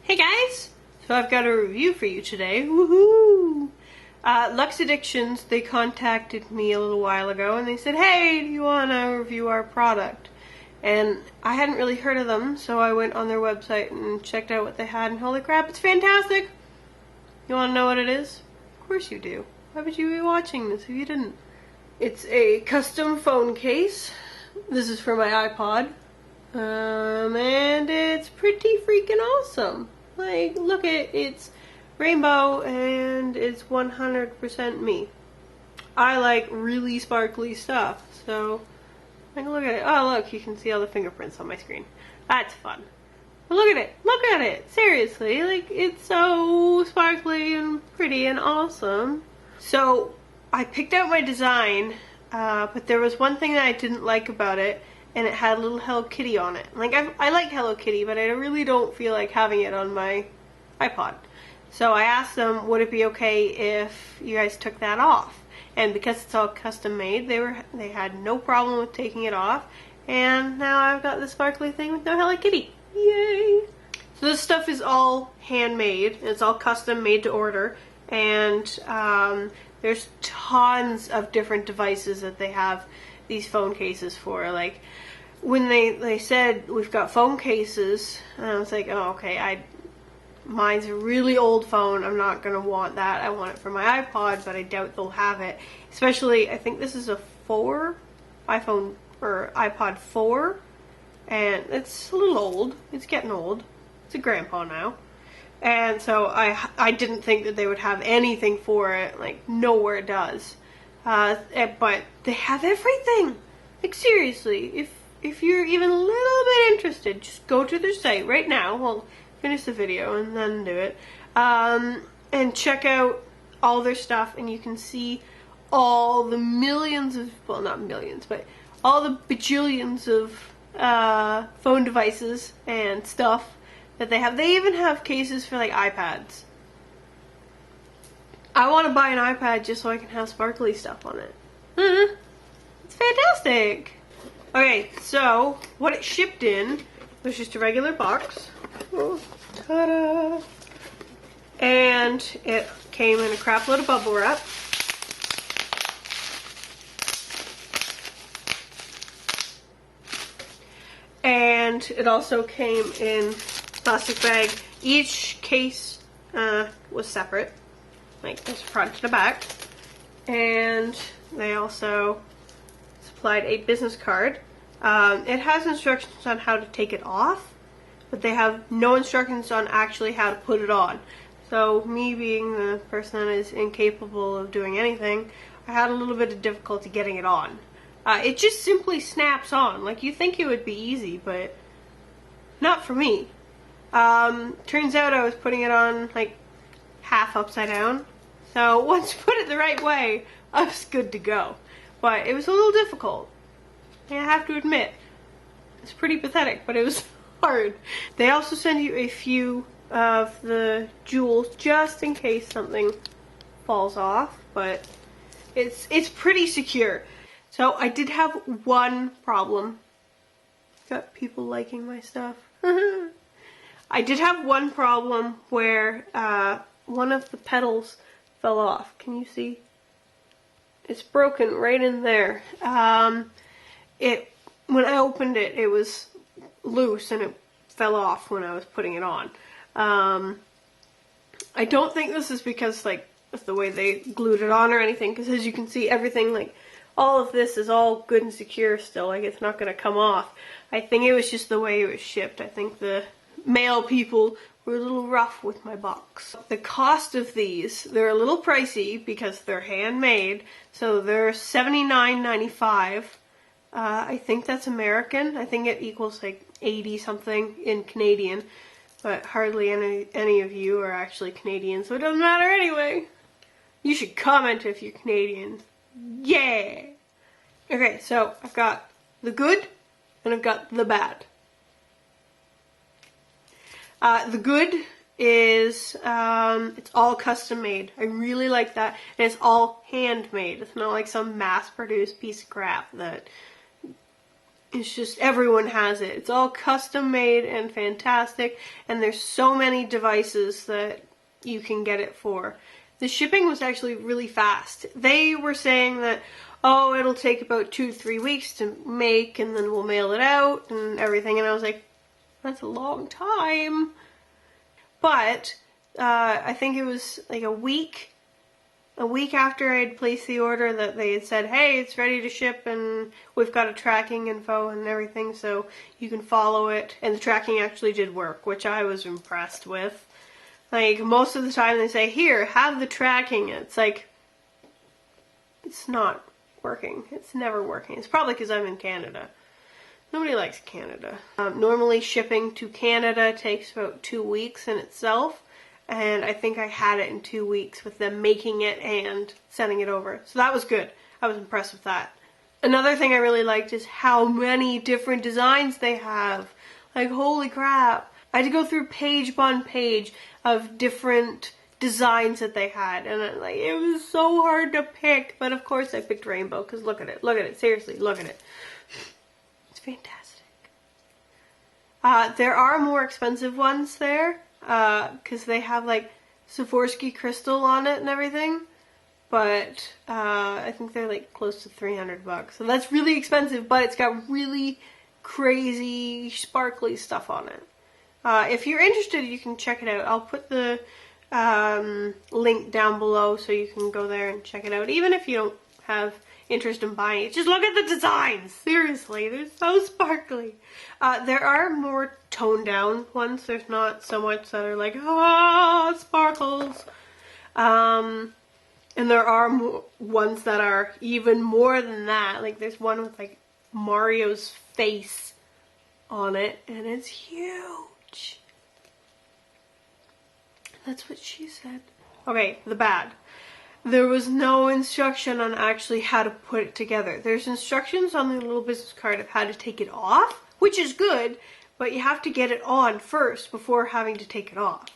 Hey guys! So I've got a review for you today. Woohoo! Lux Addictions, they contacted me a little while ago and they said, hey, do you want to review our product? And I hadn't really heard of them, so I went on their website and checked out what they had, and holy crap, it's fantastic! You want to know what it is? Of course you do. Why would you be watching this if you didn't? It's a custom phone case. This is for my iPod. And it's pretty freaking awesome. Like, look at it's rainbow and it's 100% me. I like really sparkly stuff, so like look at it. Oh look, you can see all the fingerprints on my screen. That's fun. But look at it. Look at it. Seriously, like it's so sparkly and pretty and awesome. So I picked out my design, but there was one thing that I didn't like about it. And it had a little Hello Kitty on it. Like, I like Hello Kitty, but I really don't feel like having it on my iPod. So I asked them, would it be okay if you guys took that off? And because it's all custom made, they had no problem with taking it off. And now I've got this sparkly thing with no Hello Kitty. Yay! So this stuff is all handmade. And it's all custom made to order. And there's tons of different devices that they have these phone cases for. Like when they said we've got phone cases, and I was like, oh okay, mine's a really old phone, I'm not gonna want that. I want it for my iPod, but I doubt they'll have it. Especially, I think this is a 4 iPhone or iPod 4, and it's a little old. It's getting old. It's a grandpa now. And so I didn't think that they would have anything for it. Like, nowhere does. But they have everything. Like, seriously, if you're even a little bit interested, just go to their site right now. We'll finish the video and then do it. And check out all their stuff, and you can see all the millions of, well, not millions, but all the bajillions of phone devices and stuff that they have. They even have cases for, like, iPads. I want to buy an iPad just so I can have sparkly stuff on it. It's fantastic! Okay, so what it shipped in was just a regular box. Oh, ta-da! And it came in a crap load of bubble wrap. And it also came in a plastic bag. Each case was separate. Like, there's front to the back. And they also supplied a business card. It has instructions on how to take it off, but they have no instructions on actually how to put it on. So me being the person that is incapable of doing anything, I had a little bit of difficulty getting it on. It just simply snaps on. Like, you think it would be easy, but not for me. Turns out I was putting it on, like, half upside down. So once you put it the right way, I was good to go. But it was a little difficult. I have to admit. It's pretty pathetic, but it was hard. They also send you a few of the jewels just in case something falls off, but it's pretty secure. So I did have one problem. Got people liking my stuff. I did have one problem where one of the petals fell off. Can you see? It's broken right in there. When I opened it, it was loose and it fell off when I was putting it on. I don't think this is because, like, of the way they glued it on or anything, because as you can see, everything, like, all of this is all good and secure still. Like, it's not going to come off. I think it was just the way it was shipped. I think the mail people were a little rough with my box. The cost of these, they're a little pricey because they're handmade, so they're $79.95. I think that's American. I think it equals like 80 something in Canadian, but hardly any of you are actually Canadian, so it doesn't matter anyway. You should comment if you're Canadian. Yeah! Okay, so I've got the good and I've got the bad. The good is, it's all custom made. I really like that. And it's all handmade. It's not like some mass-produced piece of crap that It's just everyone has it. It's all custom made and fantastic, and there's so many devices that you can get it for. The shipping was actually really fast. They were saying that, oh, it'll take about 2-3 weeks to make, and then we'll mail it out and everything, and I was like, that's a long time. But I think it was like a week after I had placed the order that they had said, hey, it's ready to ship and we've got a tracking info and everything, so you can follow it. And the tracking actually did work, which I was impressed with. Like, most of the time they say, here, have the tracking. It's like, it's not working. It's never working. It's probably because I'm in Canada. Nobody likes Canada. Normally shipping to Canada takes about 2 weeks in itself. And I think I had it in 2 weeks with them making it and sending it over. So that was good. I was impressed with that. Another thing I really liked is how many different designs they have. Like, holy crap. I had to go through page upon page of different designs that they had. And it was so hard to pick. But of course I picked rainbow, because look at it. Look at it. Seriously, look at it. It's fantastic. There are more expensive ones there. Because they have like Swarovski crystal on it and everything, but I think they're like close to $300, so that's really expensive, but it's got really crazy sparkly stuff on it. If you're interested, you can check it out. I'll put the link down below so you can go there and check it out, even if you don't have interest in buying it. Just look at the designs. Seriously, they're so sparkly. There are more toned down ones. There's not so much that are like, ah, sparkles. And there are ones that are even more than that. Like, there's one with like Mario's face on it, and it's huge. That's what she said. Okay, the bad. There was no instruction on actually how to put it together. There's instructions on the little business card of how to take it off, which is good, but you have to get it on first before having to take it off.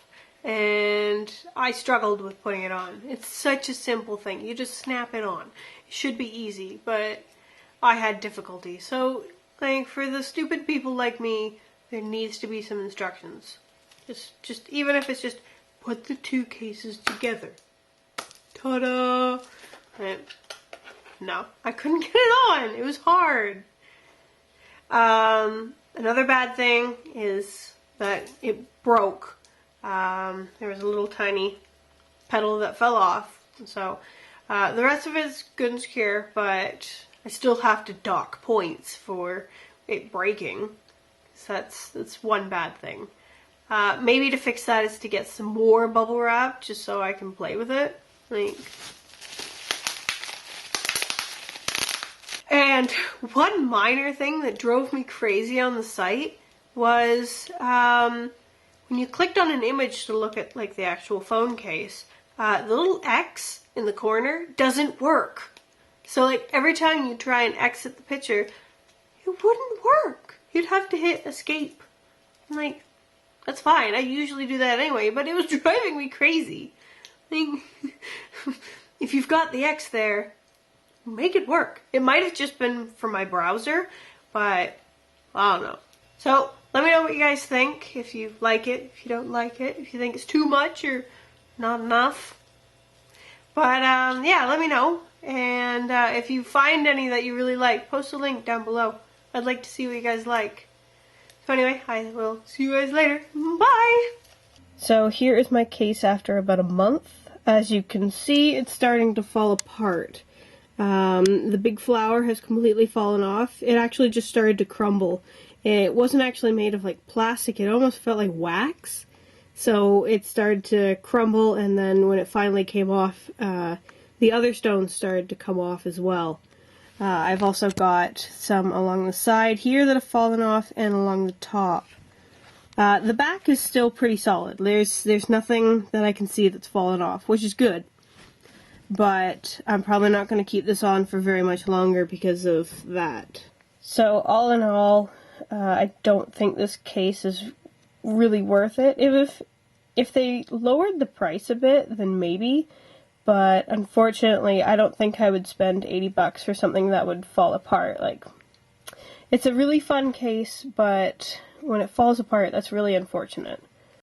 And I struggled with putting it on. It's such a simple thing. You just snap it on. It should be easy, but I had difficulty. So, like, for the stupid people like me, there needs to be some instructions. Just even if it's just put the two cases together. Ta-da! No, I couldn't get it on. It was hard. Another bad thing is that it broke. There was a little tiny pedal that fell off. So the rest of it's good and secure, but I still have to dock points for it breaking. So that's one bad thing. Maybe to fix that is to get some more bubble wrap just so I can play with it. And one minor thing that drove me crazy on the site was when you clicked on an image to look at like the actual phone case, the little X in the corner doesn't work. So like every time you try and exit the picture, it wouldn't work. You'd have to hit escape. I'm like, that's fine. I usually do that anyway, but it was driving me crazy. If you've got the X there, make it work. It might have just been for my browser, but I don't know. So let me know what you guys think. If you like it, if you don't like it, if you think it's too much or not enough. But yeah, let me know. And if you find any that you really like, post a link down below. I'd like to see what you guys like. So anyway, I will see you guys later. Bye! So here is my case after about a month. As you can see, it's starting to fall apart. The big flower has completely fallen off. It actually just started to crumble. It wasn't actually made of like plastic, it almost felt like wax. So it started to crumble, and then when it finally came off, the other stones started to come off as well. I've also got some along the side here that have fallen off, and along the top. The back is still pretty solid. There's nothing that I can see that's fallen off, which is good. But I'm probably not going to keep this on for very much longer because of that. So all in all, I don't think this case is really worth it. If they lowered the price a bit, then maybe. But unfortunately, I don't think I would spend $80 for something that would fall apart. Like, It's a really fun case, but when it falls apart, that's really unfortunate.